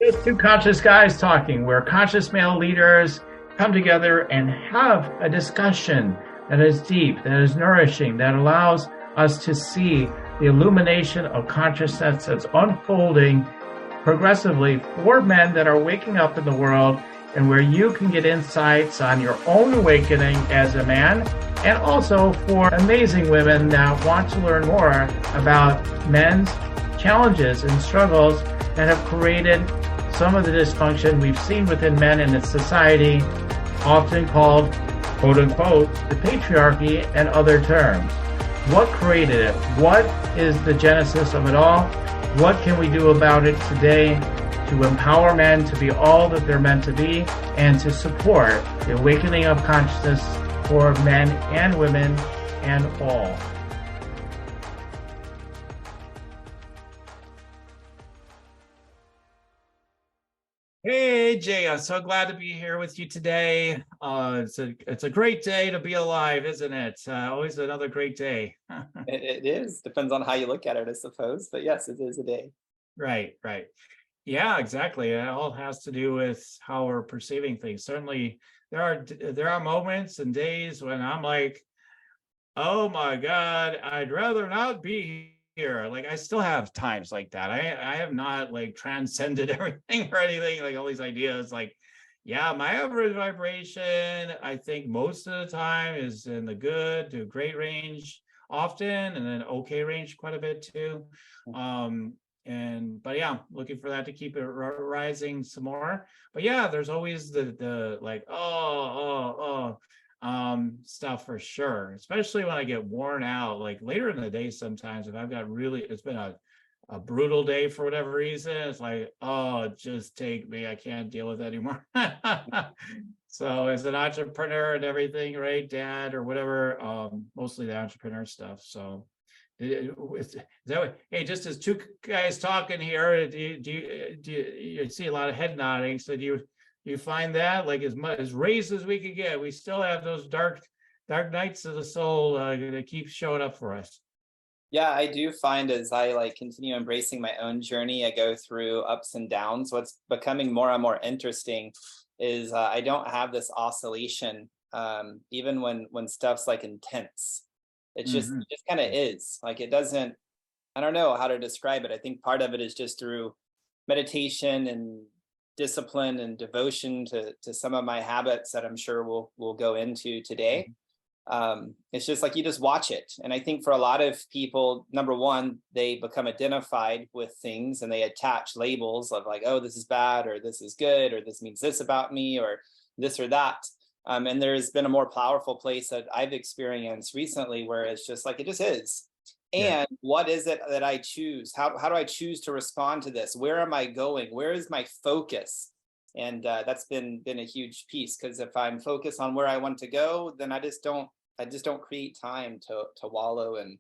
It's two conscious guys talking, where conscious male leaders come together and have a discussion that is deep, that is nourishing, that allows us to see the illumination of consciousness that's unfolding progressively for men that are waking up in the world, and where you can get insights on your own awakening as a man, and also for amazing women that want to learn more about men's challenges and struggles that have created some of the dysfunction we've seen within men in its society, often called, quote unquote, the patriarchy and other terms. What created it? What is the genesis of it all? What can we do about it today to empower men to be all that they're meant to be and to support the awakening of consciousness for men and women and all? Hey Jay, I'm so glad to be here with you today. It's a great day to be alive, isn't it? Always another great day. It is. Depends on how you look at it, I suppose. But yes, it is a day. Right, right. Yeah, exactly. It all has to do with how we're perceiving things. Certainly, there are moments and days when I'm like, oh my God, I'd rather not be here. Like I still have times like that. I have not like transcended everything or anything, like all these ideas. Like, yeah, my average vibration, I think most of the time is in the good to great range often, and then okay range quite a bit too. Um, but yeah, looking for that to keep it rising some more. But yeah, there's always the like, stuff for sure, especially when I get worn out, like later in the day. Sometimes if I've got really, it's been a brutal day for whatever reason, it's like, oh, just take me, I can't deal with it anymore. So as an entrepreneur and everything, right, dad or whatever, mostly the entrepreneur stuff. So is that what, hey, just as two guys talking here, do you see a lot of head nodding? So do you find that, like, as much as raised as we could get, we still have those dark nights of the soul that keep showing up for us? Yeah, I do find as I like continue embracing my own journey, I go through ups and downs. What's becoming more and more interesting is I don't have this oscillation, even when stuff's like intense. Mm-hmm. It just kind of is. Like it doesn't. I don't know how to describe it. I think part of it is just through meditation and discipline and devotion to some of my habits that I'm sure we'll go into today. It's just like you just watch it. And I think for a lot of people, number one, they become identified with things and they attach labels of like, oh, this is bad, or this is good, or this means this about me, or this or that. And there's been a more powerful place that I've experienced recently where it's just like, it just is. Yeah. And what is it that I choose? How do I choose to respond to this? Where am I going? Where is my focus? And that's been a huge piece, because if I'm focused on where I want to go, then I just don't create time to wallow in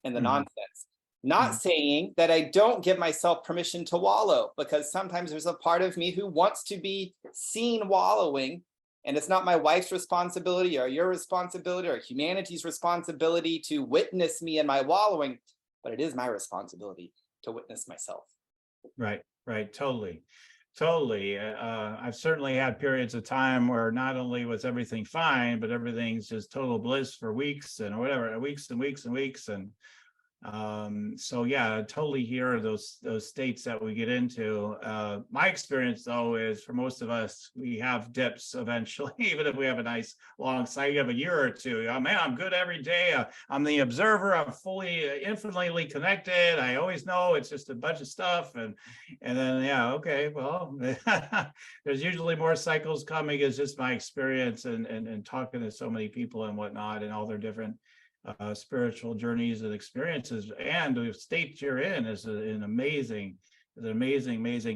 the Mm-hmm. nonsense. Not saying that I don't give myself permission to wallow, because sometimes there's a part of me who wants to be seen wallowing, and it's not my wife's responsibility or your responsibility or humanity's responsibility to witness me in my wallowing, but it is my responsibility to witness myself. Right, right, totally. Totally. I've certainly had periods of time where not only was everything fine, but everything's just total bliss for weeks and whatever, weeks and weeks and weeks. And so yeah, I totally hear those states that we get into. My experience though is, for most of us, we have dips eventually, even if we have a nice long cycle of a year or two. Oh man, I'm good every day. I'm the observer. I'm fully infinitely connected. I always know it's just a bunch of stuff. And then yeah, okay, well, there's usually more cycles coming. It's just my experience and talking to so many people and whatnot, and all their different spiritual journeys and experiences. And the state you're in is an amazing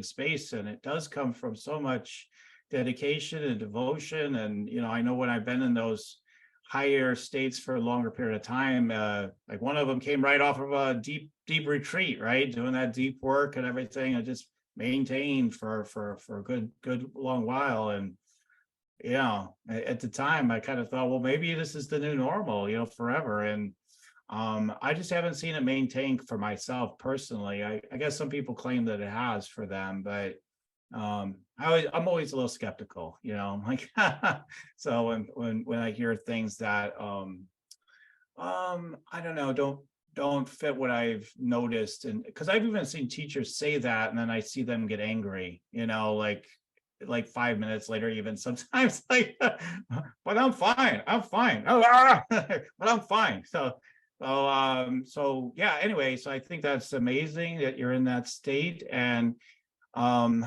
space, and it does come from so much dedication and devotion. And I know when I've been in those higher states for a longer period of time, like one of them came right off of a deep retreat, right, doing that deep work and everything. I just maintained for a good long while. And at the time I kind of thought, well, maybe this is the new normal, forever. And I just haven't seen it maintained for myself personally. I guess some people claim that it has for them, but I'm always a little skeptical, I'm like, so when I hear things that, I don't know, don't fit what I've noticed. And because I've even seen teachers say that, and then I see them get angry, like 5 minutes later, even sometimes, like, but I'm fine. I'm fine. Oh, but I'm fine. So yeah, anyway, so I think that's amazing that you're in that state. And um,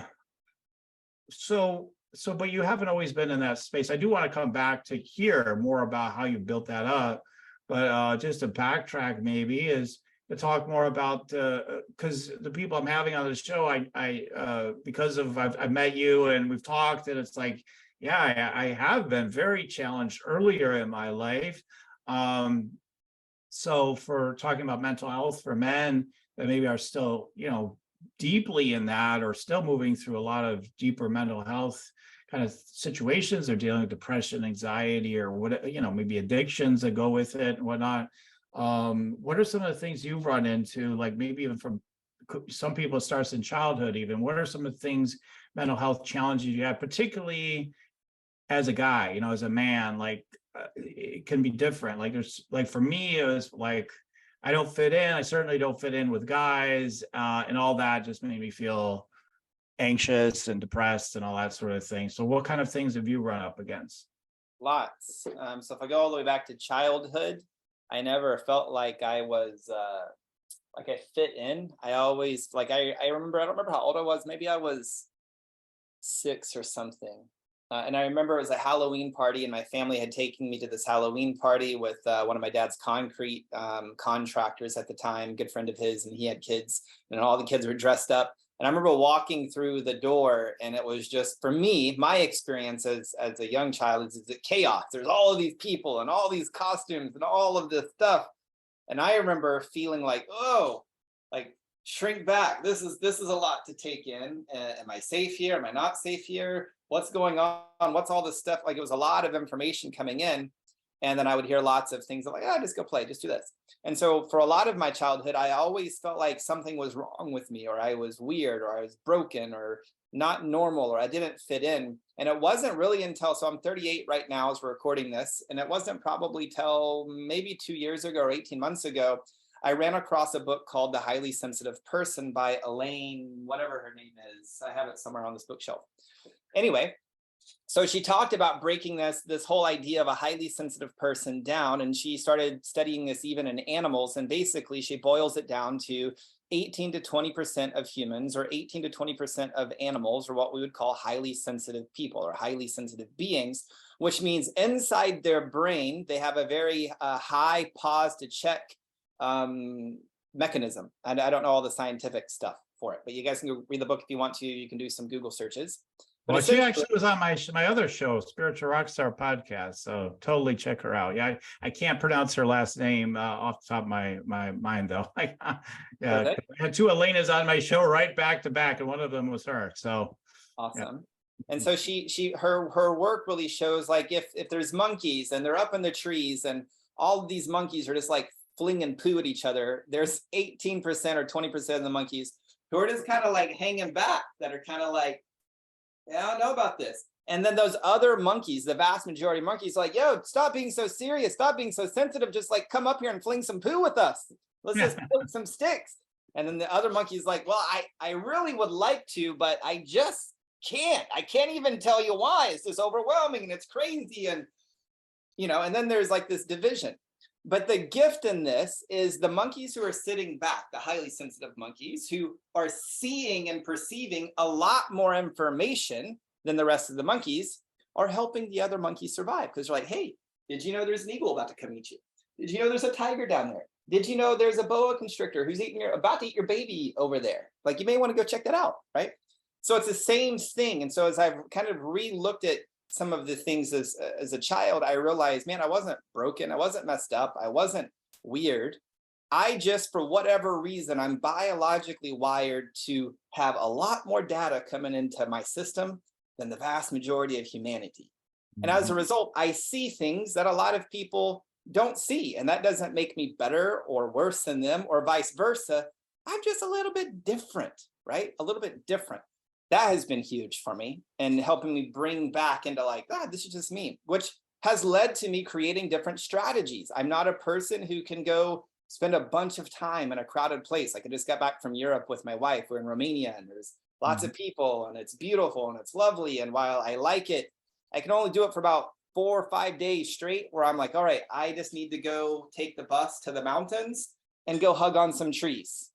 but you haven't always been in that space. I do want to come back to hear more about how you built that up, but just to backtrack, maybe, is to talk more about, because the people I'm having on the show, because of I've met you and we've talked, and it's like, yeah, I have been very challenged earlier in my life. So for talking about mental health for men that maybe are still, deeply in that, or still moving through a lot of deeper mental health kind of situations, they're dealing with depression, anxiety, or what, maybe addictions that go with it and whatnot. What are some of the things you've run into, like maybe even from some people, it starts in childhood even? What are some of the things, mental health challenges you have, particularly as a guy, as a man? Like, it can be different. Like, there's, like, for me, it was like, I don't fit in. I certainly don't fit in with guys, and all that just made me feel anxious and depressed and all that sort of thing. So what kind of things have you run up against? Lots. So if I go all the way back to childhood, I never felt like I was like I fit in. I always, like, I remember, I don't remember how old I was. Maybe I was 6 or something. And I remember it was a Halloween party, and my family had taken me to this Halloween party with one of my dad's concrete contractors at the time, good friend of his, and he had kids, and all the kids were dressed up. And I remember walking through the door, and it was just, for me, my experience as a young child is the chaos. There's all of these people and all these costumes and all of this stuff. And I remember feeling like, oh, like, shrink back. This is a lot to take in. Am I safe here? Am I not safe here? What's going on? What's all this stuff? Like, it was a lot of information coming in. And then I would hear lots of things like, oh, just go play, just do this. And so for a lot of my childhood, I always felt like something was wrong with me, or I was weird, or I was broken, or not normal, or I didn't fit in. And it wasn't really until, so I'm 38 right now as we're recording this, and it wasn't probably till maybe 2 years ago or 18 months ago, I ran across a book called The Highly Sensitive Person by Elaine, whatever her name is. I have it somewhere on this bookshelf. Anyway, so she talked about breaking this whole idea of a highly sensitive person down, and she started studying this even in animals. And basically, she boils it down to 18 to 20% of humans, or 18 to 20% of animals, or what we would call highly sensitive people, or highly sensitive beings, which means inside their brain, they have a very high pause to check mechanism. And I don't know all the scientific stuff for it, but you guys can go read the book if you want to. You can do some Google searches. But well, she actually was on my other show, Spiritual Rockstar Podcast. So totally check her out. Yeah, I can't pronounce her last name off the top of my mind, though. Yeah, I had 2 Elenas on my show right back to back, and one of them was her. So awesome. Yeah. And so her work really shows, like, if there's monkeys and they're up in the trees and all of these monkeys are just like flinging poo at each other, there's 18% or 20% of the monkeys who are just kind of like hanging back, that are kind of like, yeah, I don't know about this. And then those other monkeys, the vast majority of monkeys, like, yo, stop being so serious, stop being so sensitive, just like come up here and fling some poo with us. Let's just put some sticks. And then the other monkey's like, well, I really would like to, but I just can't. I can't even tell you why. It's just overwhelming and it's crazy. And, and then there's like this division. But the gift in this is the monkeys who are sitting back, the highly sensitive monkeys, who are seeing and perceiving a lot more information than the rest of the monkeys, are helping the other monkeys survive. Because they're like, hey, did you know there's an eagle about to come eat you? Did you know there's a tiger down there? Did you know there's a boa constrictor who's about to eat your baby over there? Like, you may want to go check that out, right? So it's the same thing. And so as I've kind of re-looked at some of the things as a child, I realized, man, I wasn't broken. I wasn't messed up. I wasn't weird. I just, for whatever reason, I'm biologically wired to have a lot more data coming into my system than the vast majority of humanity. And as a result, I see things that a lot of people don't see. And that doesn't make me better or worse than them, or vice versa. I'm just a little bit different, right? A little bit different. that has been huge for me and helping me bring back into like, this is just me, which has led to me creating different strategies. I'm not a person who can go spend a bunch of time in a crowded place. Like I just got back from Europe with my wife. We're in Romania and there's lots of people and it's beautiful and it's lovely. And while I like it, I can only do it for about 4 or 5 days straight where I'm like, all right, I just need to go take the bus to the mountains and go hug on some trees.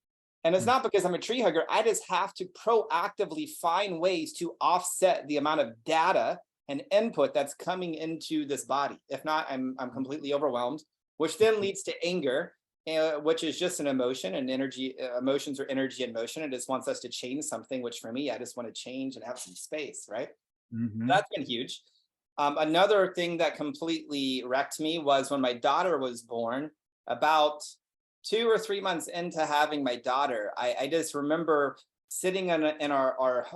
And it's not because I'm a tree hugger. I just have to proactively find ways to offset the amount of data and input that's coming into this body. If not, I'm completely overwhelmed, which then leads to anger, which is just an emotion, and energy. Emotions are energy in motion. It just wants us to change something, which for me, I just want to change and have some space, right? That's been huge. Another thing that completely wrecked me was when my daughter was born. About 2 or 3 months into having my daughter, I just remember sitting in our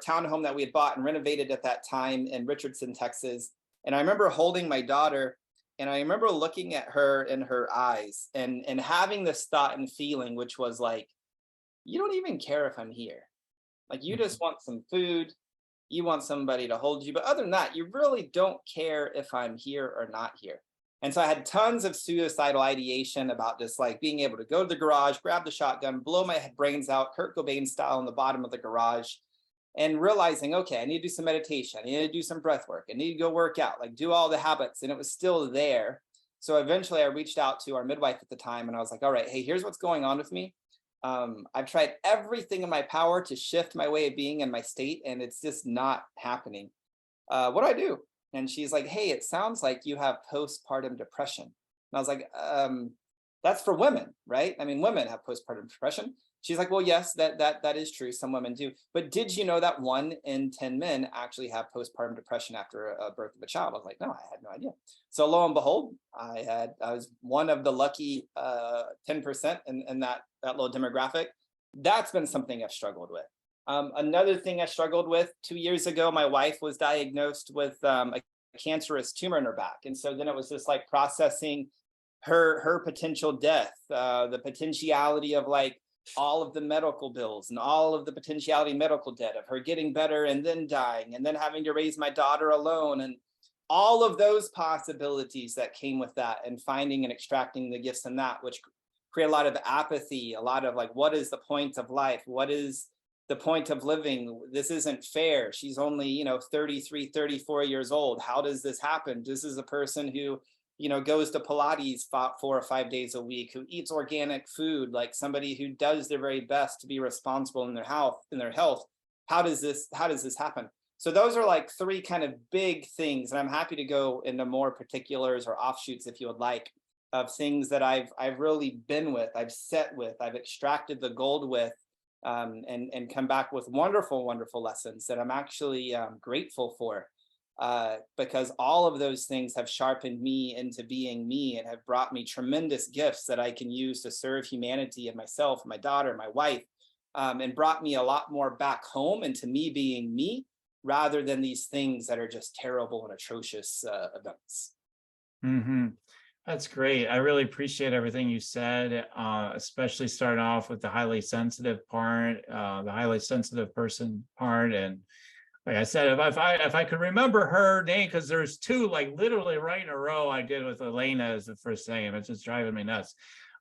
townhome that we had bought and renovated at that time in Richardson, Texas. And I remember holding my daughter, and I remember looking at her in her eyes and having this thought and feeling, which was like, you don't even care if I'm here. Like, you just want some food. You want somebody to hold you. But other than that, you really don't care if I'm here or not here. And so I had tons of suicidal ideation about just like being able to go to the garage, grab the shotgun, blow my brains out, Kurt Cobain style in the bottom of the garage, and realizing, okay, I need to do some meditation. I need to do some breath work. I need to go work out, like do all the habits. And it was still there. So eventually I reached out to our midwife at the time and I was like, all right, hey, here's what's going on with me. I've tried everything in my power to shift my way of being in my state, and it's just not happening. What do I do? And she's like, hey, it sounds like you have postpartum depression. And I was like, that's for women, right? I mean, women have postpartum depression. She's like, well, yes, that is true. Some women do. But did you know that 1 in 10 men actually have postpartum depression after a birth of a child? I was like, no, I had no idea. So lo and behold, I was one of the lucky 10% in that little demographic. That's been something I've struggled with. Another thing I struggled with 2 years ago, my wife was diagnosed with a cancerous tumor in her back. And so then it was just like processing her potential death, the potentiality of like all of the medical bills and all of the potentiality medical debt of her getting better and then dying and then having to raise my daughter alone, and all of those possibilities that came with that, and finding and extracting the gifts in that, which create a lot of apathy, a lot of like, what is the point of life? What is the point of living? This isn't fair. She's only, 33, 34 years old. How does this happen? This is a person who, goes to Pilates 4 or 5 days a week, who eats organic food, like somebody who does their very best to be responsible in their health. How does this happen? So those are like 3 kind of big things. And I'm happy to go into more particulars or offshoots if you would like, of things that I've really been with, I've sat with, I've extracted the gold with, and come back with wonderful, wonderful lessons that I'm actually grateful for, because all of those things have sharpened me into being me and have brought me tremendous gifts that I can use to serve humanity and myself, my daughter, my wife, and brought me a lot more back home into me being me, rather than these things that are just terrible and atrocious events. That's great. I really appreciate everything you said, especially starting off with the highly sensitive part, the highly sensitive person part. And like I said, if I could remember her name, because there's 2 like literally right in a row I did with Elena as the first name. It's just driving me nuts.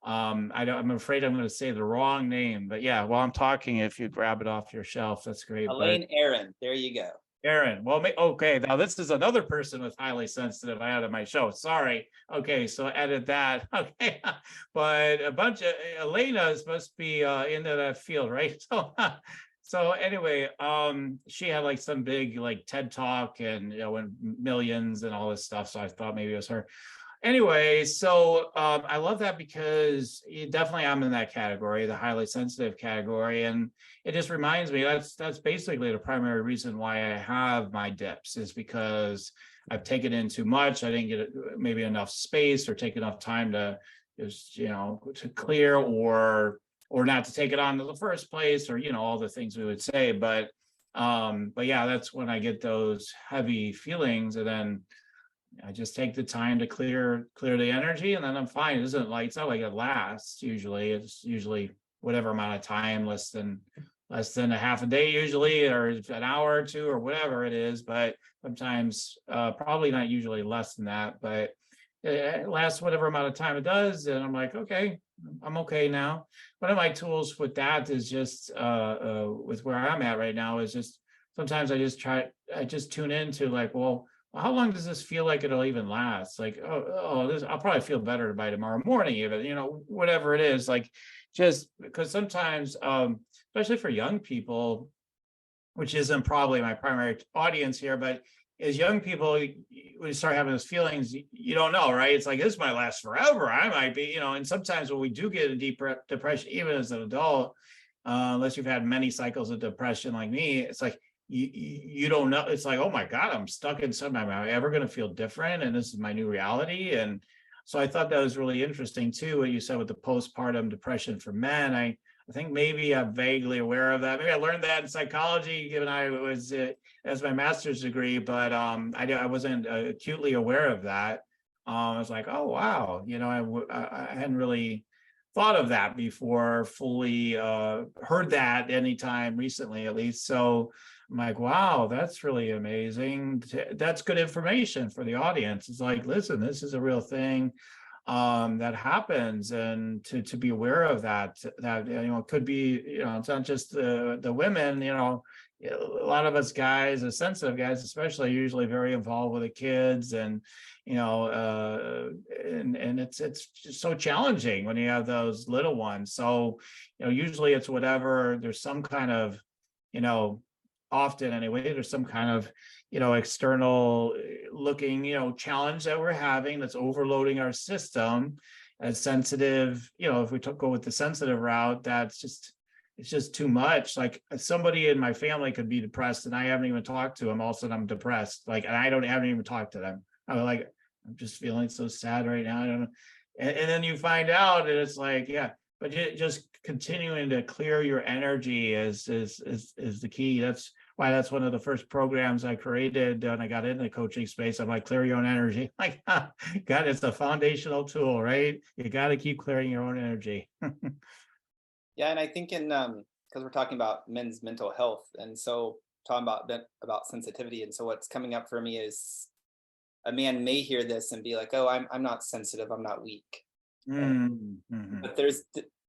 I'm afraid I'm going to say the wrong name, but yeah, while I'm talking, if you grab it off your shelf, that's great. Elaine Aaron, there you go. Aaron, well, okay, now this is another person with highly sensitive I had on my show. Sorry. Okay, so edit that. Okay, but a bunch of Elena's must be into that field, right? So anyway, she had like some big like TED talk and and millions and all this stuff. So I thought maybe it was her. Anyway, so I love that because definitely I'm in that category, the highly sensitive category, and it just reminds me that's basically the primary reason why I have my dips, is because I've taken in too much. I didn't get maybe enough space or take enough time to just to clear or not to take it on in the first place, or all the things we would say. But yeah, that's when I get those heavy feelings, and then I just take the time to clear the energy, and then I'm fine. It's not like it lasts. Usually it's whatever amount of time, less than less than a half a day usually, or an hour or two or whatever it is, but sometimes probably not usually less than that, but it lasts whatever amount of time it does. And I'm like, okay, I'm okay now. One of my tools with that is just with where I'm at right now is just sometimes I just tune into like, well, how long does this feel like it'll even last? Like, I'll probably feel better by tomorrow morning, even, whatever it is. Like, just because sometimes, especially for young people, which isn't probably my primary audience here, but as young people, when you start having those feelings, you don't know, right? It's like, this might last forever. I might be, and sometimes when we do get a deep depression, even as an adult, unless you've had many cycles of depression like me, it's like, you don't know. It's like, oh my God, I'm stuck in something. Am I ever going to feel different? And this is my new reality. And so I thought that was really interesting too, what you said with the postpartum depression for men. I think maybe I'm vaguely aware of that. Maybe I learned that in psychology, given I was as my master's degree, but I wasn't acutely aware of that. I was like, oh wow, I hadn't really thought of that before, fully heard that anytime recently, at least. So I'm like, wow, that's really amazing. That's good information for the audience. It's like, listen, this is a real thing that happens, and to be aware of that it could be, it's not just the women, a lot of us guys, the sensitive guys especially, are usually very involved with the kids, and and it's just so challenging when you have those little ones. So usually it's whatever, there's some kind of, often anyway, there's some kind of external looking challenge that we're having that's overloading our system. As sensitive, if we go with the sensitive route, it's just too much. Like, somebody in my family could be depressed and I haven't even talked to them, all of a sudden I'm depressed, like, and haven't even talked to them. I'm like, I'm just feeling so sad right now, I don't know. And then you find out, and it's like, yeah, but just continuing to clear your energy is the key. That's one of the first programs I created when I got into the coaching space. I'm like, clear your own energy. Like, God, it's a foundational tool, right? You got to keep clearing your own energy. Yeah, and I think because we're talking about men's mental health, and so talking about sensitivity, and so what's coming up for me is a man may hear this and be like, oh, I'm not sensitive, I'm not weak. Mm-hmm. But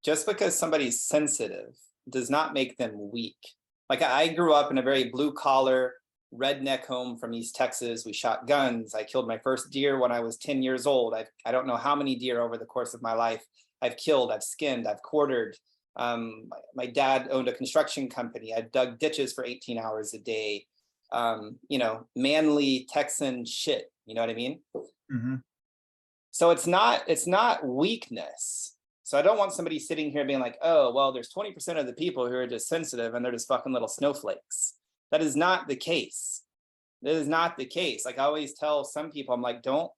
just because somebody's sensitive does not make them weak. Like, I grew up in a very blue collar redneck home from East Texas. We shot guns. I killed my first deer when I was 10 years old. I don't know how many deer over the course of my life I've killed, I've skinned, I've quartered. My dad owned a construction company. I dug ditches for 18 hours a day. Manly Texan shit. You know what I mean? Mm-hmm. So it's not weakness. So I don't want somebody sitting here being like, oh, well, there's 20% of the people who are just sensitive and they're just fucking little snowflakes. That is not the case. That is not the case. Like, I always tell some people, I'm like, don't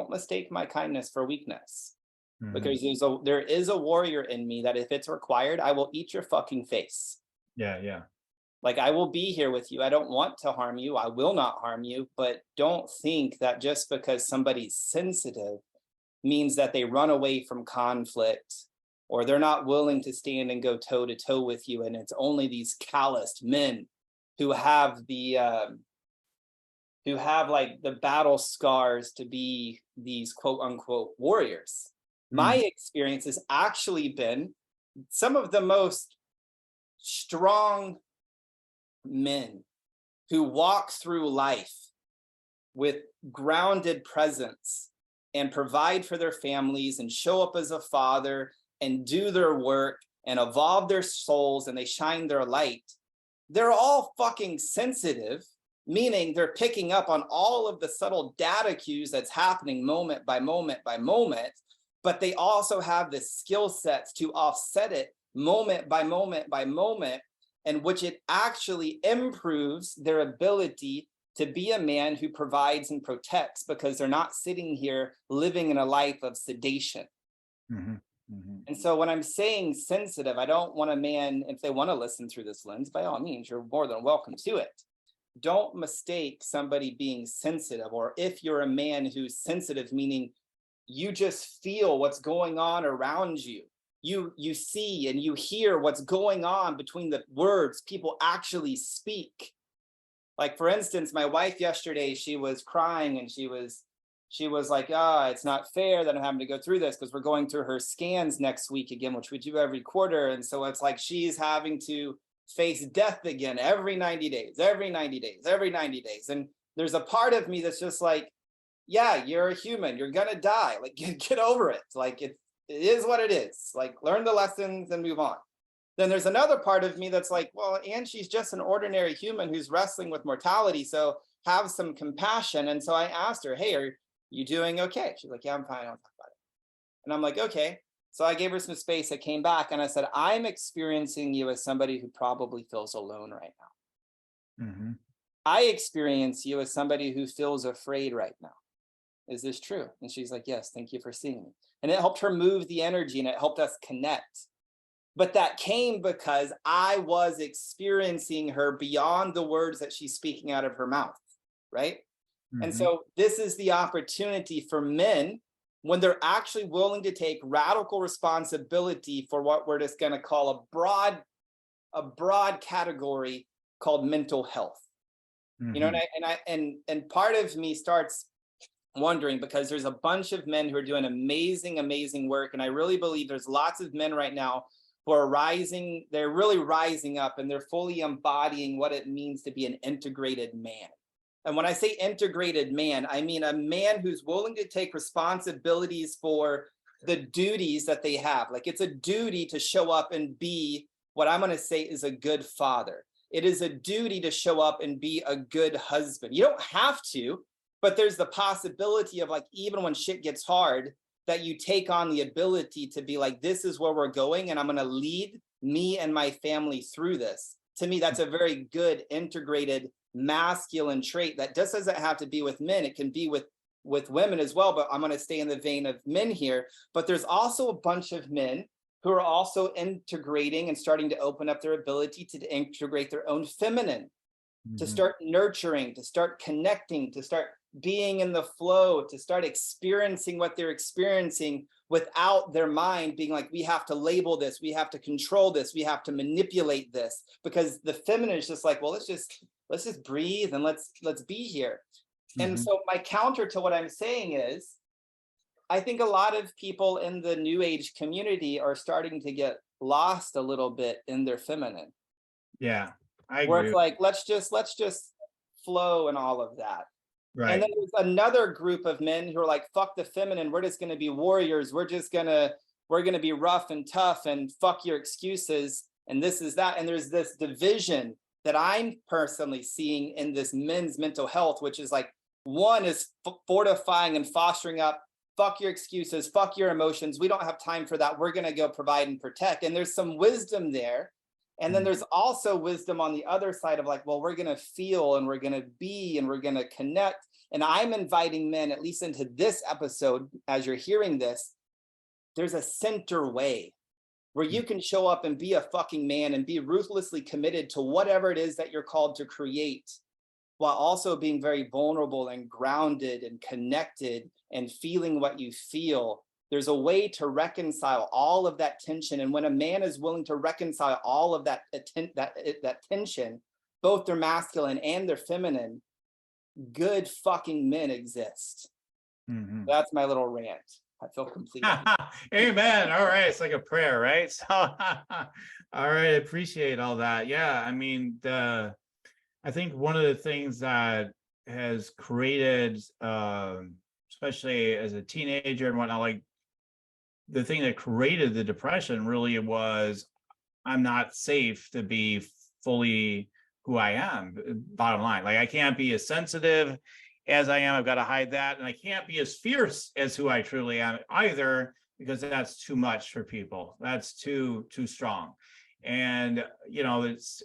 mistake my kindness for weakness. Mm-hmm. Because there is a warrior in me that if it's required, I will eat your fucking face. Yeah. Like, I will be here with you. I don't want to harm you. I will not harm you. But don't think that just because somebody's sensitive means that they run away from conflict, or they're not willing to stand and go toe to toe with you. And it's only these calloused men who have like the battle scars to be these quote unquote warriors. My experience has actually been some of the most strong men who walk through life with grounded presence and provide for their families and show up as a father and do their work and evolve their souls, and they shine their light. They're all fucking sensitive, meaning they're picking up on all of the subtle data cues that's happening moment by moment by moment, but they also have the skill sets to offset it moment by moment by moment, and which it actually improves their ability to be a man who provides and protects, because they're not sitting here living in a life of sedation. Mm-hmm. Mm-hmm. And so when I'm saying sensitive, I don't want a man, if they want to listen through this lens, by all means, you're more than welcome to it. Don't mistake somebody being sensitive, or if you're a man who's sensitive, meaning you just feel what's going on around you. you see and you hear what's going on between the words people actually speak. Like, for instance, my wife yesterday, she was crying and she was like, it's not fair that I'm having to go through this, because we're going through her scans next week again, which we do every quarter. And so it's like she's having to face death again every 90 days, every 90 days, every 90 days. And there's a part of me that's just like, yeah, you're a human, you're gonna die. Like, get over it. Like, it is what it is. Like, learn the lessons and move on. Then there's another part of me that's like, well, and she's just an ordinary human who's wrestling with mortality. So have some compassion. And so I asked her, hey, are you doing okay? She's like, yeah, I'm fine. I'll talk about it. And I'm like, okay. So I gave her some space. I came back and I said, I'm experiencing you as somebody who probably feels alone right now. Mm-hmm. I experience you as somebody who feels afraid right now. Is this true? And she's like, yes, thank you for seeing me. And it helped her move the energy and it helped us connect. But that came because I was experiencing her beyond the words that she's speaking out of her mouth, right? Mm-hmm. And so this is the opportunity for men, when they're actually willing to take radical responsibility for what we're just going to call a broad category called mental health. Mm-hmm. You know, and part of me starts wondering, because there's a bunch of men who are doing amazing work, and I really believe there's lots of men right now who are rising. They're really rising up, and they're fully embodying what it means to be an integrated man. And when I say integrated man, I mean a man who's willing to take responsibilities for the duties that they have. Like, it's a duty to show up and be what I'm going to say is a good father. It is a duty to show up and be a good husband. You don't have to, but there's the possibility of, like, even when shit gets hard, that you take on the ability to be like, this is where we're going, and I'm going to lead me and my family through this. To me, that's a very good integrated masculine trait that just doesn't have to be with men. It can be with women as well, but I'm going to stay in the vein of men here. But there's also a bunch of men who are also integrating and starting to open up their ability to integrate their own feminine, to start nurturing, to start connecting, to start being in the flow, to start experiencing what they're experiencing without their mind being like, we have to label this, we have to control this, we have to manipulate this. Because the feminine is just like, well, let's just breathe and let's be here. And so my counter to what I'm saying is, I think a lot of people in the new age community are starting to get lost a little bit in their feminine. Yeah, I agree. Where it's like, let's just flow and all of that. Right. And then there's another group of men who are like, fuck the feminine, we're just going to be warriors, we're going to be rough and tough, and fuck your excuses, and this is that. And there's this division that I'm personally seeing in this men's mental health, which is like, one is fortifying and fostering up, fuck your excuses, fuck your emotions, we don't have time for that, we're going to go provide and protect. And there's some wisdom there. And then there's also wisdom on the other side of like, well, we're going to feel and we're going to be and we're going to connect. And I'm inviting men, at least into this episode, as you're hearing this, there's a center way where you can show up and be a fucking man and be ruthlessly committed to whatever it is that you're called to create, while also being very vulnerable and grounded and connected and feeling what you feel. There's a way to reconcile all of that tension. And when a man is willing to reconcile all of that tension, both their masculine and their feminine, good fucking men exist. That's my little rant. I feel complete. Amen. All right. It's like a prayer, right? So, all right. I appreciate all that. Yeah. I mean, I think one of the things that has created, especially as a teenager and whatnot, like, the thing that created the depression really was, I'm not safe to be fully who I am, bottom line. Like, I can't be as sensitive as I am. I've got to hide that. And I can't be as fierce as who I truly am either, because that's too much for people. That's too strong. And, you know, it's,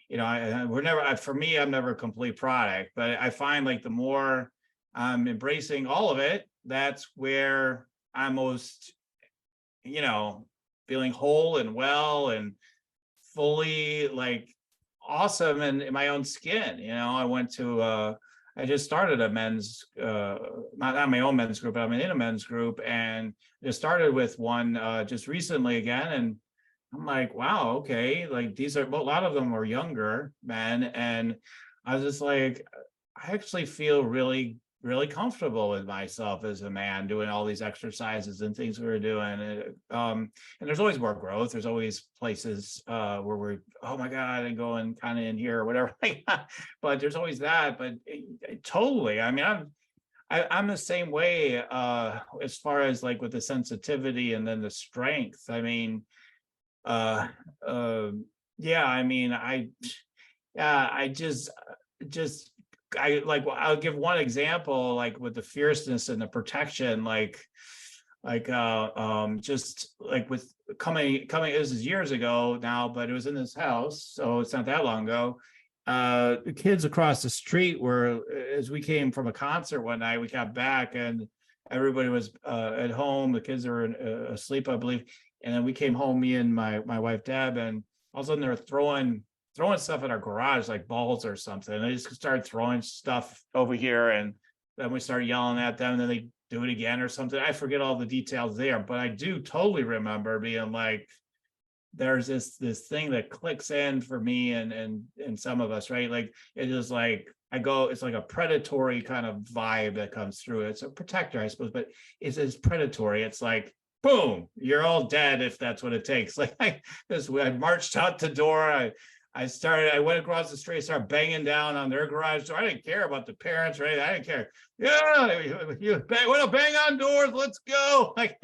you know, for me, I'm never a complete product, but I find like the more I'm embracing all of it, that's where I'm most, you know, feeling whole and well and fully like awesome in my own skin. You know, I went to I just started a men's, not my own men's group, but I'm in a men's group, and just started with one just recently again. And I'm like, wow, okay, like these are, a lot of them are younger men. And I was just like, I actually feel really, really comfortable with myself as a man doing all these exercises and things we were doing. And there's always more growth. There's always places where we're, oh my God, and going kind of in here or whatever. But there's always that. But totally, I mean, I'm the same way as far as like with the sensitivity and then the strength. I mean, uh, uh, yeah, I mean, I just I like, well, I'll give one example, like with the fierceness and the protection, just like with coming, this is years ago now, but it was in this house, so it's not that long ago. The kids across the street were, as we came from a concert one night, we got back and everybody was at home. The kids were asleep, I believe. And then we came home, me and my wife Deb, and all of a sudden they're throwing stuff in our garage, like balls or something. And they just started throwing stuff over here, and then we started yelling at them, and then they do it again or something. I forget all the details there, but I do totally remember being like, there's this thing that clicks in for me and some of us, right? Like it is like it's like a predatory kind of vibe that comes through. It's a protector, I suppose, but it's predatory. It's like, boom, you're all dead if that's what it takes. Like I marched out the door. I went across the street, started banging down on their garage door. I didn't care about the parents, right? I didn't care. Yeah, you want to bang on doors? Let's go. Like,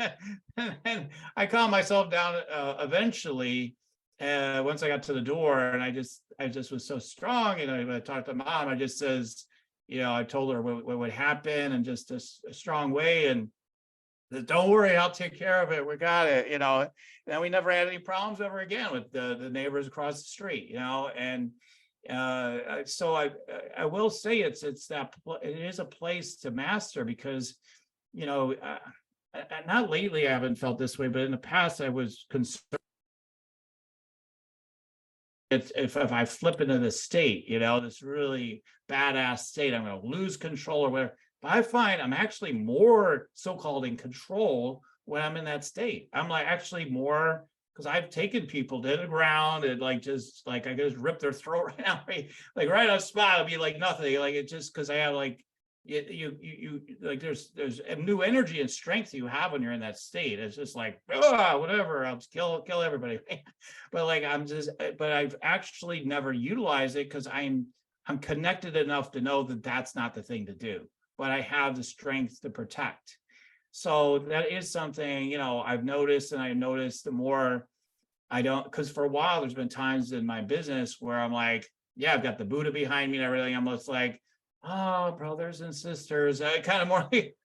and I calmed myself down eventually. Once I got to the door, and I just was so strong. And when I talked to mom, I just says, I told her what would happen, and just a strong way. And don't worry, I'll take care of it. We got it, And then we never had any problems ever again with the neighbors across the street, And so I will say it is a place to master, because, not lately I haven't felt this way, but in the past I was concerned if I flip into this state, this really badass state, I'm going to lose control or whatever. But I find I'm actually more so-called in control when I'm in that state. I'm like actually more, because I've taken people to the ground and I just rip their throat right now, like right on the spot. It'll be like nothing. Like it just, because I have like you like there's a new energy and strength you have when you're in that state. It's just like, whatever, I'll just kill everybody. But like but I've actually never utilized it, because I'm connected enough to know that that's not the thing to do, but I have the strength to protect. So that is something, I've noticed, and I noticed the more I don't, because for a while there's been times in my business where I'm like, yeah, I've got the Buddha behind me and everything. I'm just like, oh, brothers and sisters, kind of more like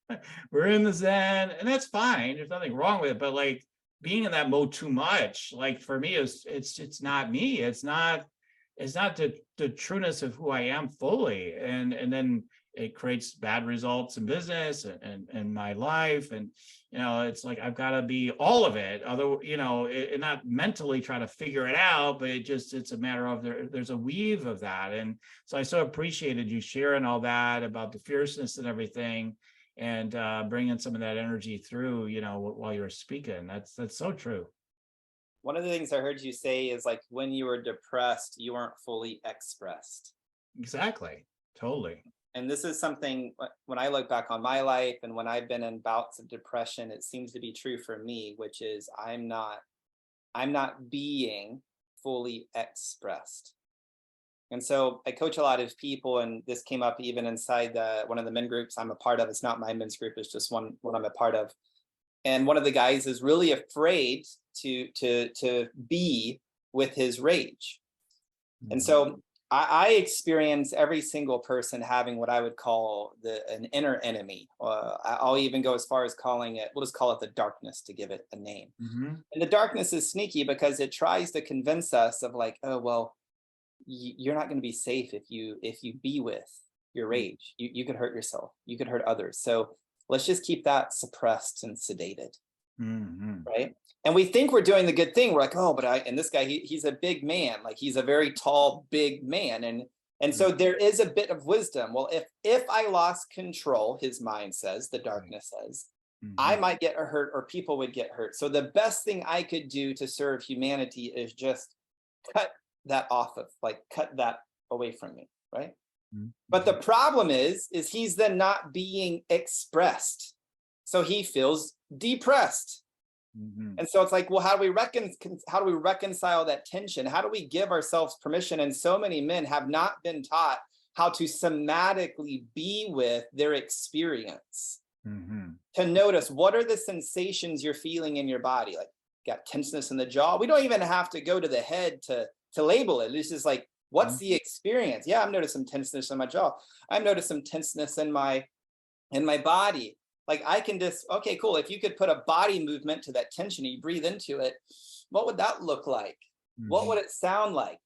we're in the Zen, and that's fine. There's nothing wrong with it. But like being in that mode too much, like for me, it's not me. It's not the trueness of who I am fully. And then it creates bad results in business and my life. And, it's like, I've got to be all of it. Although, and not mentally try to figure it out, but it's a matter of there's a weave of that. And so I so appreciated you sharing all that about the fierceness and everything, and bringing some of that energy through, while you were speaking. That's so true. One of the things I heard you say is like, when you were depressed, you weren't fully expressed. Exactly. Totally. And this is something, when I look back on my life and when I've been in bouts of depression, it seems to be true for me, which is I'm not being fully expressed. And so I coach a lot of people, and this came up even inside one of the men groups I'm a part of. It's not my men's group, it's just one I'm a part of. And one of the guys is really afraid to be with his rage. And so I experience every single person having what I would call an inner enemy. I'll even go as far as calling it, we'll just call it the darkness to give it a name. Mm-hmm. And the darkness is sneaky because it tries to convince us of like, oh, well, you're not going to be safe if you be with your rage. You could hurt yourself. You could hurt others. So let's just keep that suppressed and sedated. Mm-hmm. Right. And we think we're doing the good thing. We're like, oh, but and this guy, he's a big man. Like he's a very tall, big man. And And so there is a bit of wisdom. Well, if I lost control, his mind says, the darkness says, I might get hurt or people would get hurt. So the best thing I could do to serve humanity is just cut that off of, like, cut that away from me, right? But the problem is he's then not being expressed. So he feels depressed. And so it's like, well, how do we reconcile that tension? How do we give ourselves permission? And so many men have not been taught how to somatically be with their experience. To notice, what are the sensations you're feeling in your body? Like, got tenseness in the jaw. We don't even have to go to the head to label it. It's just like, what's the experience? Yeah, I've noticed some tenseness in my jaw. I've noticed some tenseness in my body. Like, I can just, okay, cool. If you could put a body movement to that tension and you breathe into it, what would that look like? What would it sound like?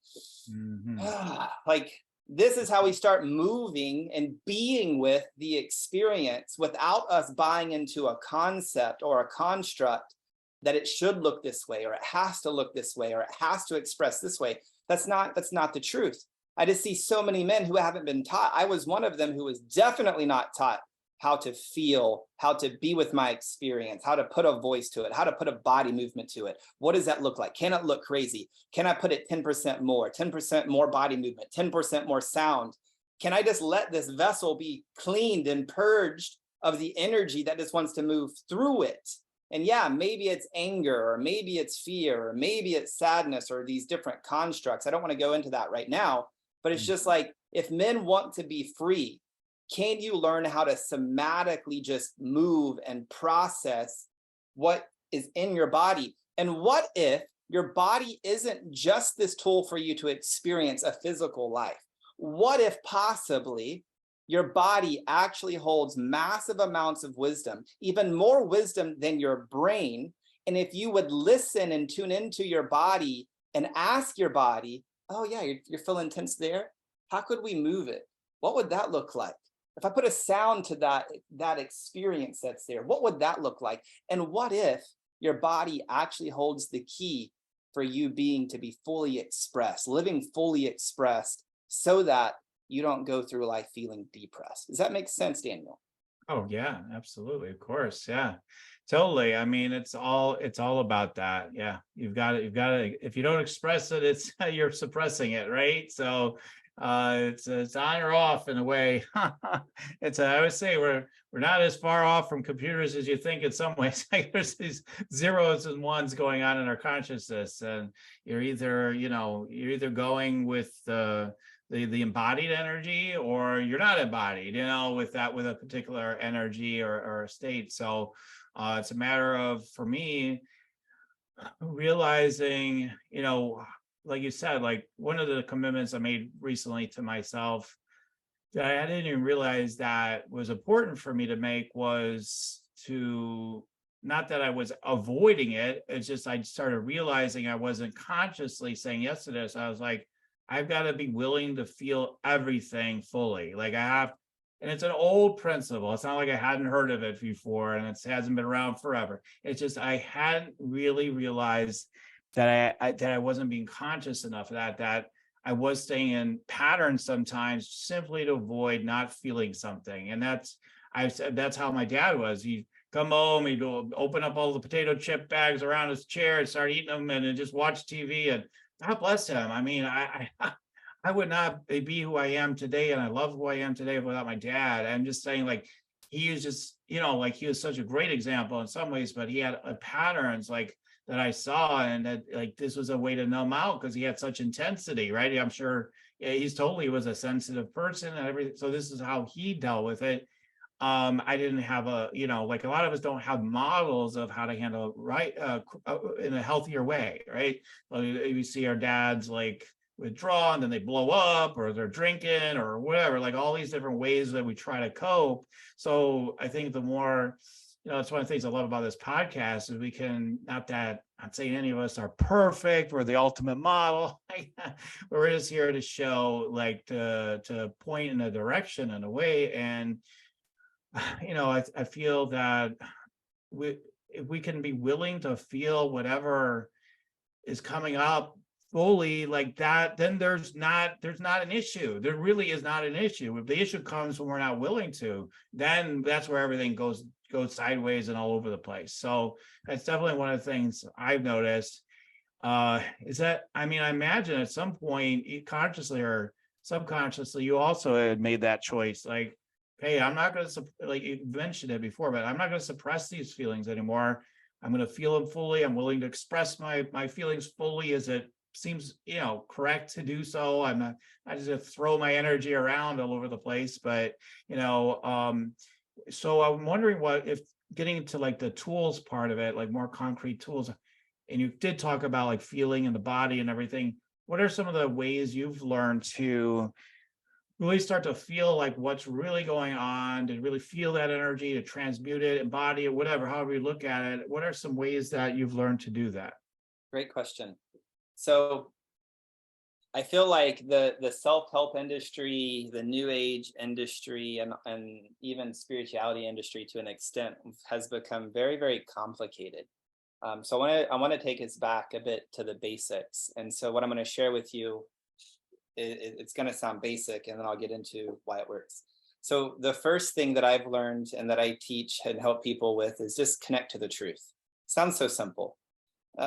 Like, this is how we start moving and being with the experience without us buying into a concept or a construct that it should look this way, or it has to look this way, or it has to express this way. That's not the truth. I just see so many men who haven't been taught. I was one of them who was definitely not taught how to feel, how to be with my experience, how to put a voice to it, how to put a body movement to it. What does that look like? Can it look crazy? Can I put it 10% more body movement, 10% more sound? Can I just let this vessel be cleaned and purged of the energy that just wants to move through it? And yeah, maybe it's anger, or maybe it's fear, or maybe it's sadness, or these different constructs. I don't want to go into that right now, but it's just like, if men want to be free, can you learn how to somatically just move and process what is in your body? And what if your body isn't just this tool for you to experience a physical life? What if possibly your body actually holds massive amounts of wisdom, even more wisdom than your brain? And if you would listen and tune into your body and ask your body, oh yeah, you're feeling tense there. How could we move it? What would that look like? If I put a sound to that experience that's there, what would that look like? And what if your body actually holds the key for you being to be fully expressed, living fully expressed, so that you don't go through life feeling depressed? Does that make sense, Daniel? Oh yeah, absolutely. Of course. Yeah, totally. I mean, it's all about that. Yeah. You've got to, if you don't express it, it's you're suppressing it. Right. So it's on or off in a way. I would say we're not as far off from computers as you think in some ways. Like, there's these zeros and ones going on in our consciousness, and you're either going with the embodied energy, or you're not embodied, with a particular energy or a state. So it's a matter of, for me, realizing, like you said, like, one of the commitments I made recently to myself that I didn't even realize that was important for me to make was to, not that I was avoiding it, it's just I started realizing I wasn't consciously saying yes to this. I was like, I've got to be willing to feel everything fully. Like, I have, and it's an old principle. It's not like I hadn't heard of it before, and it hasn't been around forever. It's just I hadn't really realized that I wasn't being conscious enough of that I was staying in patterns sometimes simply to avoid not feeling something. And that's how my dad was. He'd come home, he'd open up all the potato chip bags around his chair and start eating them, and then just watch TV. And God bless him. I mean, I would not be who I am today, and I love who I am today without my dad. I'm just saying, like, he was just, like, he was such a great example in some ways, but he had patterns, like, that I saw, and that, like, this was a way to numb out because he had such intensity, right? I'm sure he's totally was a sensitive person and everything. So this is how he dealt with it. I didn't have like a lot of us don't have models of how to handle right in a healthier way, right? We see our dads like withdraw and then they blow up, or they're drinking or whatever, like all these different ways that we try to cope. So I think the more, it's one of the things I love about this podcast is we can, not saying any of us are perfect, we're the ultimate model. We're just here to show, like, to point in a direction in a way. And, I feel that if we can be willing to feel whatever is coming up fully like that, then there's not an issue. There really is not an issue. If the issue comes when we're not willing to, then that's where everything goes sideways and all over the place. So that's definitely one of the things I've noticed. Is that, I mean, I imagine at some point, consciously or subconsciously, you also had made that choice. Like, hey, I'm not going to, like you mentioned it before, but I'm not going to suppress these feelings anymore. I'm going to feel them fully. I'm willing to express my feelings fully as it seems, correct to do so. I'm not just going to throw my energy around all over the place, but, so I'm wondering what, if getting into like the tools part of it, like more concrete tools, and you did talk about like feeling in the body and everything. What are some of the ways you've learned to really start to feel like what's really going on, to really feel that energy, to transmute it, embody it, whatever, however you look at it? What are some ways that you've learned to do that? Great question. So I feel like the self-help industry, the new age industry, and even spirituality industry to an extent has become very, very complicated. So I want to take us back a bit to the basics. And so what I'm going to share with you, it's going to sound basic, and then I'll get into why it works. So the first thing that I've learned and that I teach and help people with is just connect to the truth. Sounds so simple.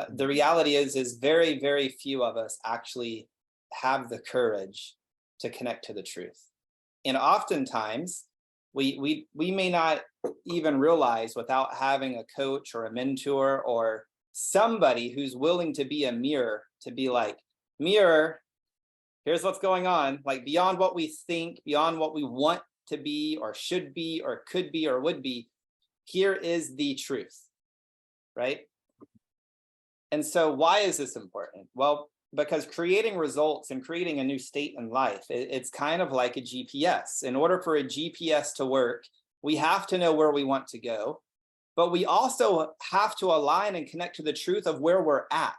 The reality is very, very few of us actually have the courage to connect to the truth. And oftentimes we may not even realize, without having a coach or a mentor or somebody who's willing to be a mirror, to be like, mirror, here's what's going on, like beyond what we think, beyond what we want to be or should be or could be or would be, here is the truth, right? And so why is this important? Well, because creating results and creating a new state in life, it's kind of like a GPS. In order for a GPS to work, we have to know where we want to go, but we also have to align and connect to the truth of where we're at.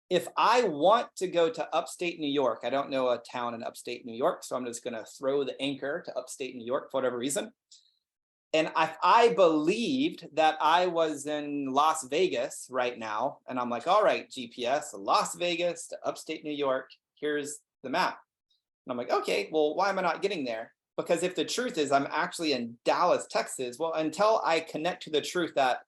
If I want to go to upstate New York, I don't know a town in upstate New York, so I'm just going to throw the anchor to upstate New York for whatever reason. And if I believed that I was in Las Vegas right now, and I'm like, all right, GPS, Las Vegas to upstate New York, here's the map. And I'm like, okay, well, why am I not getting there? Because if the truth is I'm actually in Dallas, Texas, well, until I connect to the truth that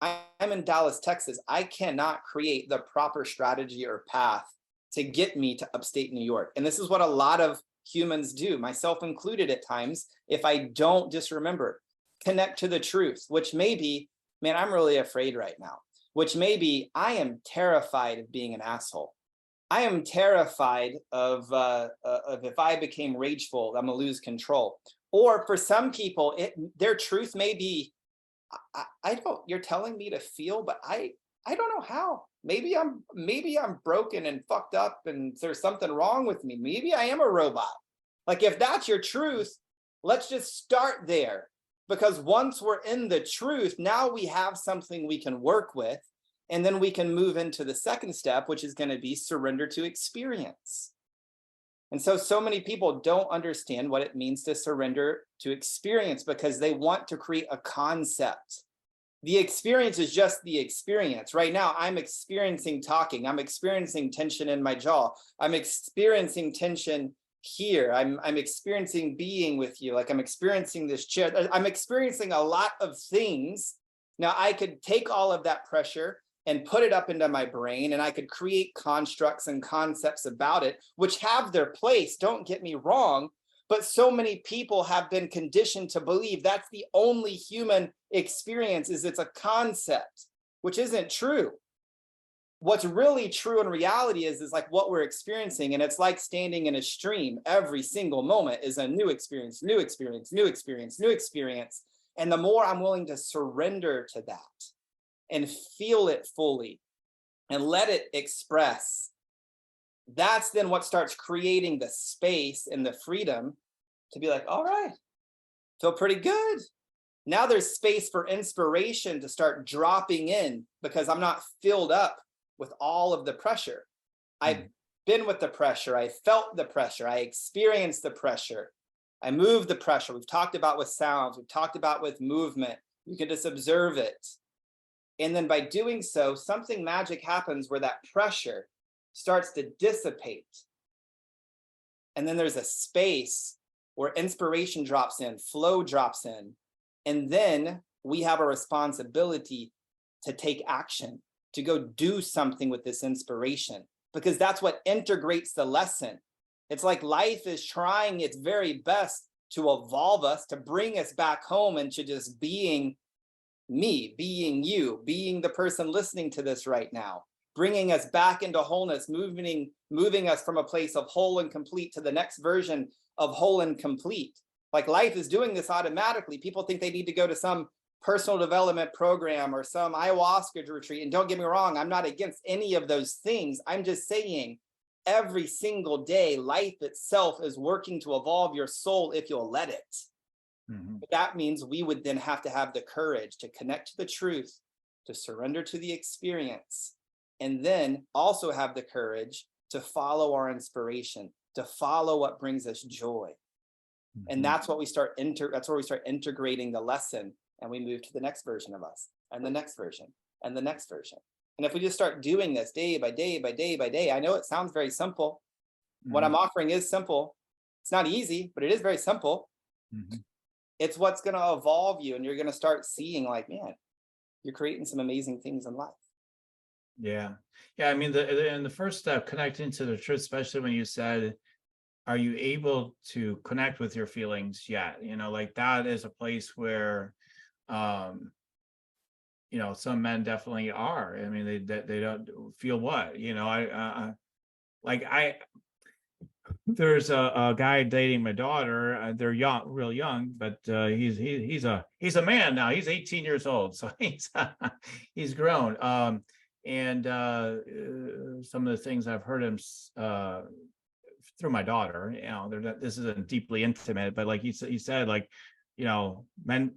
I'm in Dallas, Texas, I cannot create the proper strategy or path to get me to upstate New York. And this is what a lot of humans do, myself included at times, if I don't just remember. Connect to the truth, which may be, man, I'm really afraid right now, which may be, I am terrified of being an asshole. I am terrified of if I became rageful, I'm gonna lose control. Or for some people, their truth may be, I don't, you're telling me to feel, but I don't know how. Maybe I'm broken and fucked up and there's something wrong with me. Maybe I am a robot. Like if that's your truth, let's just start there. Because once we're in the truth, now we have something we can work with, and then we can move into the second step, which is going to be surrender to experience. And so many people don't understand what it means to surrender to experience because they want to create a concept. The experience is just the experience. Right now, I'm experiencing talking. I'm experiencing tension in my jaw. I'm experiencing tension here. I'm experiencing being with you. Like I'm experiencing this chair. I'm experiencing a lot of things. Now I could take all of that pressure and put it up into my brain, and I could create constructs and concepts about it, which have their place, don't get me wrong, but so many people have been conditioned to believe that's the only human experience, is it's a concept, which isn't true. What's really true in reality is like what we're experiencing. And it's like standing in a stream. Every single moment is a new experience, new experience, new experience, new experience. And the more I'm willing to surrender to that and feel it fully and let it express, that's then what starts creating the space and the freedom to be like, all right, feel pretty good. Now there's space for inspiration to start dropping in because I'm not filled up with all of the pressure. I've been with the pressure. I felt the pressure. I experienced the pressure. I moved the pressure. We've talked about with sounds. We've talked about with movement. You can just observe it. And then by doing so, something magic happens where that pressure starts to dissipate. And then there's a space where inspiration drops in, flow drops in. And then we have a responsibility to take action, to go do something with this inspiration, because that's what integrates the lesson. It's like life is trying its very best to evolve us, to bring us back home into just being me, being you, being the person listening to this right now, bringing us back into wholeness, moving us from a place of whole and complete to the next version of whole and complete. Like life is doing this automatically. People think they need to go to some personal development program or some ayahuasca retreat. And don't get me wrong, I'm not against any of those things. I'm just saying every single day, life itself is working to evolve your soul if you'll let it. Mm-hmm. But that means we would then have to have the courage to connect to the truth, to surrender to the experience, and then also have the courage to follow our inspiration, to follow what brings us joy. Mm-hmm. And that's what we start that's where we start integrating the lesson, and we move to the next version of us, and the next version, and the next version. And if we just start doing this day by day by day by day, I know it sounds very simple. Mm-hmm. What I'm offering is simple. It's not easy, but it is very simple. Mm-hmm. It's what's going to evolve you, and you're going to start seeing like, man, you're creating some amazing things in life. Yeah. Yeah. I mean, the first step, connecting to the truth, especially when you said, are you able to connect with your feelings yet? You know, like that is a place where, you know, some men definitely are. I mean, they don't feel what, you know, there's a guy dating my daughter. They're young, real young, but he's a man now. He's 18 years old, so he's grown. And some of the things I've heard him through my daughter, you know, this isn't deeply intimate, but like he said, like, you know, men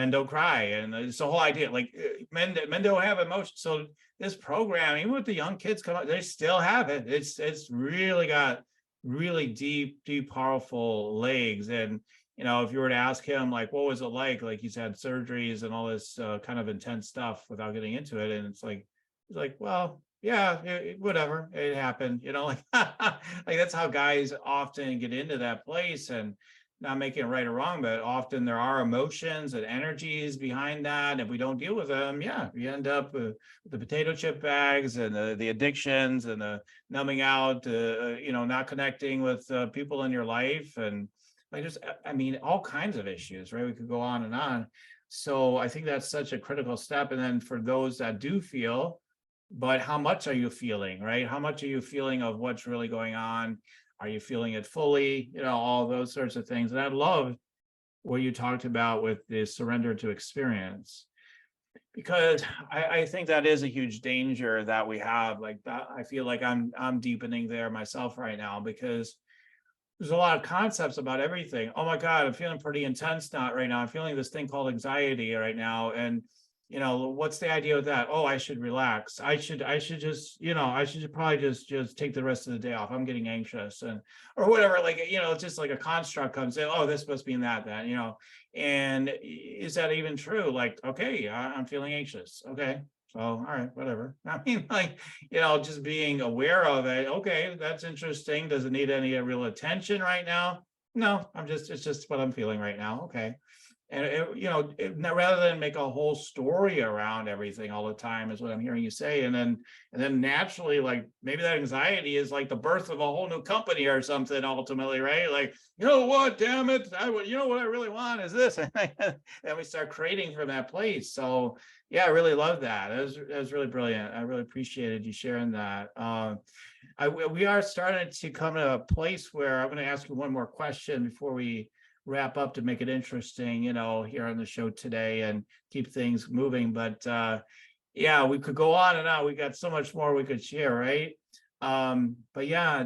don't cry, and it's the whole idea, like men don't have emotions. So this program, even with the young kids come out, they still have it. It's really got really deep, powerful legs. And you know, if you were to ask him, like, what was it like he's had surgeries and all this kind of intense stuff without getting into it, and it's like, he's like, well, yeah, whatever, it happened, you know, like like that's how guys often get into that place. And not making it right or wrong, but often there are emotions and energies behind that. If we don't deal with them, yeah, we end up with the potato chip bags and the addictions and the numbing out, you know, not connecting with people in your life. And like, I mean, all kinds of issues, right? We could go on and on. So I think that's such a critical step. And then for those that do feel, but how much are you feeling, right? How much are you feeling of what's really going on? Are you feeling it fully? You know, all those sorts of things. And I love what you talked about with the surrender to experience, because I think that is a huge danger that we have. Like that, I feel like I'm deepening there myself right now, because there's a lot of concepts about everything. Oh my God, I'm feeling pretty intense right now. I'm feeling this thing called anxiety right now. And you know, what's the idea with that? Oh, I should relax. I should just, you know, I should probably just take the rest of the day off. I'm getting anxious, and or whatever. Like, you know, it's just like a construct comes in. Oh, this must mean that, you know. And is that even true? Like, okay, I'm feeling anxious. Okay, so all right, whatever. I mean, like, you know, just being aware of it. Okay, that's interesting. Does it need any real attention right now? No, it's just what I'm feeling right now. Okay. And you know, rather than make a whole story around everything all the time, is what I'm hearing you say. And then naturally, like maybe that anxiety is like the birth of a whole new company or something ultimately, right? Like, you know what, damn it, you know what I really want is this. And we start creating from that place. So yeah, I really love that. It was really brilliant. I really appreciated you sharing that. We are starting to come to a place where I'm going to ask you one more question before we wrap up, to make it interesting, you know, here on the show today and keep things moving. But yeah, we could go on and on. We got so much more we could share, right? But yeah,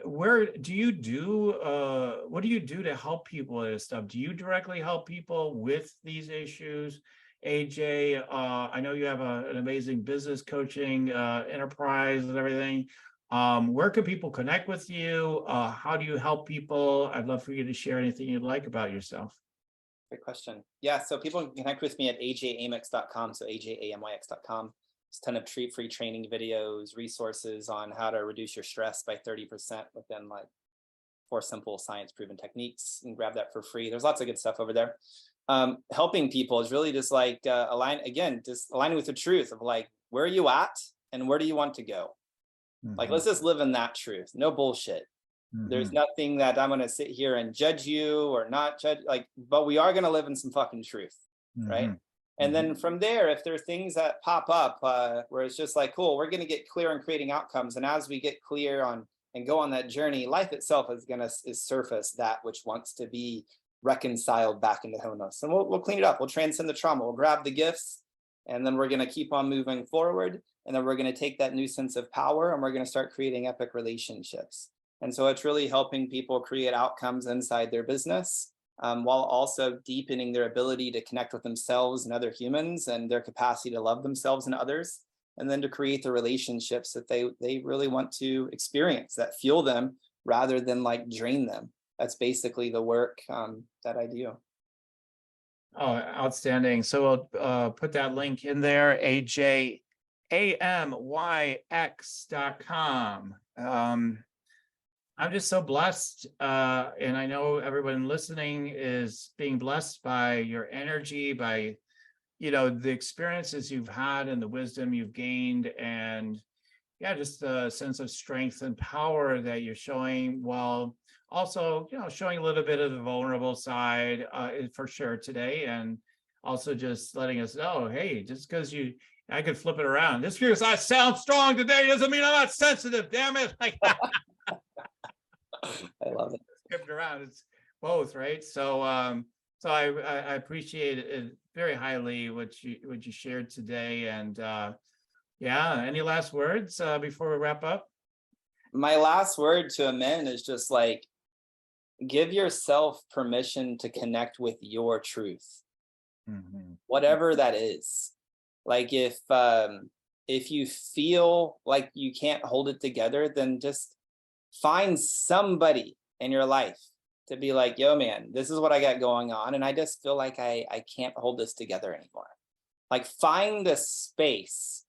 what do you do to help people with this stuff? Do you directly help people with these issues? AJ, I know you have an amazing business coaching enterprise and everything. Where can people connect with you? How do you help people? I'd love for you to share anything you'd like about yourself. Great question. Yeah, so people can connect with me at ajamyx.com, so ajamyx.com. a ton of free training videos, resources on how to reduce your stress by 30% within like 4 simple science proven techniques. And grab that for free. There's lots of good stuff over there. Helping people is really just like aligning with the truth of like, where are you at and where do you want to go? Like, let's just live in that truth. No bullshit. There's nothing that I'm going to sit here and judge you or not judge, like, but we are going to live in some fucking truth. Right. And then from there, if there are things that pop up where it's just like, cool, we're going to get clear on creating outcomes. And as we get clear on and go on that journey, life itself is going to surface that which wants to be reconciled back into wholeness. And we'll clean it up. We'll transcend the trauma. We'll grab the gifts. And then we're going to keep on moving forward. And then we're going to take that new sense of power and we're going to start creating epic relationships. And so it's really helping people create outcomes inside their business, while also deepening their ability to connect with themselves and other humans and their capacity to love themselves and others, and then to create the relationships that they really want to experience that fuel them rather than like drain them. That's basically the work that I do. Oh, outstanding. So we'll put that link in there, AJAMYX.com. I'm just so blessed, and I know everyone listening is being blessed by your energy, by, the experiences you've had and the wisdom you've gained, and just a sense of strength and power that you're showing, while also, showing a little bit of the vulnerable side for sure today, and also just letting us know, hey, just because I could flip it around. Just because I sound strong today doesn't mean I'm not sensitive, damn it. Like, I love it. Flip it around. It's both, right? So I appreciate it very highly what you shared today. And any last words before we wrap up? My last word to men is just like, give yourself permission to connect with your truth, whatever that is. Like if you feel like you can't hold it together, then just find somebody in your life to be like, yo, man, this is what I got going on. And I just feel like I can't hold this together anymore. Like, find a space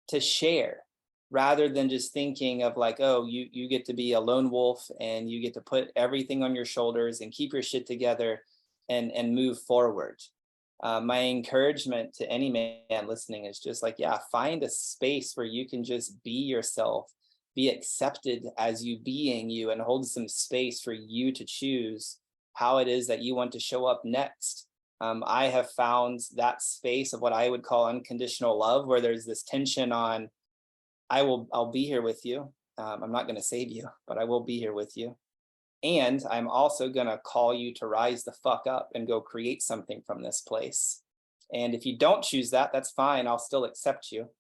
to share rather than just thinking of like, oh, you get to be a lone wolf and you get to put everything on your shoulders and keep your shit together and move forward. My encouragement to any man listening is just like, find a space where you can just be yourself, be accepted as you being you, and hold some space for you to choose how it is that you want to show up next. I have found that space of what I would call unconditional love, where there's this tension on, I'll be here with you. I'm not going to save you, but I will be here with you. And I'm also going to call you to rise the fuck up and go create something from this place. And if you don't choose that, that's fine. I'll still accept you.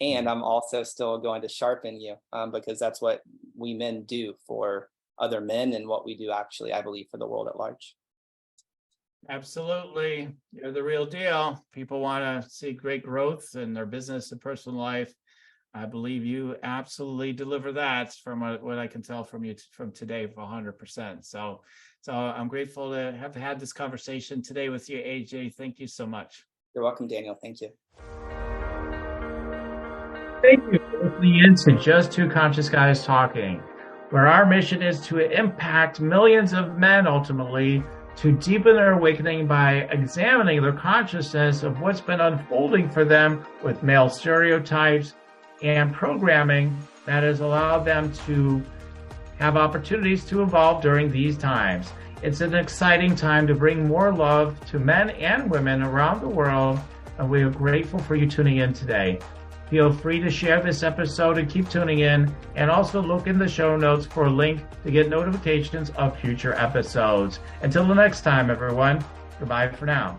And I'm also still going to sharpen you, because that's what we men do for other men and what we do actually, I believe, for the world at large. Absolutely. You're the real deal. People want to see great growth in their business and personal life. I believe you absolutely deliver that, from what I can tell from you from today, for 100%. So I'm grateful to have had this conversation today with you, AJ. Thank you so much. You're welcome, Daniel. Thank you. Thank you for listening in to Just Two Conscious Guys Talking, where our mission is to impact millions of men ultimately to deepen their awakening by examining their consciousness of what's been unfolding for them with male stereotypes and programming that has allowed them to have opportunities to evolve during these times. It's an exciting time to bring more love to men and women around the world, and we are grateful for you tuning in today. Feel free to share this episode and keep tuning in, and also look in the show notes for a link to get notifications of future episodes. Until the next time, everyone, goodbye for now.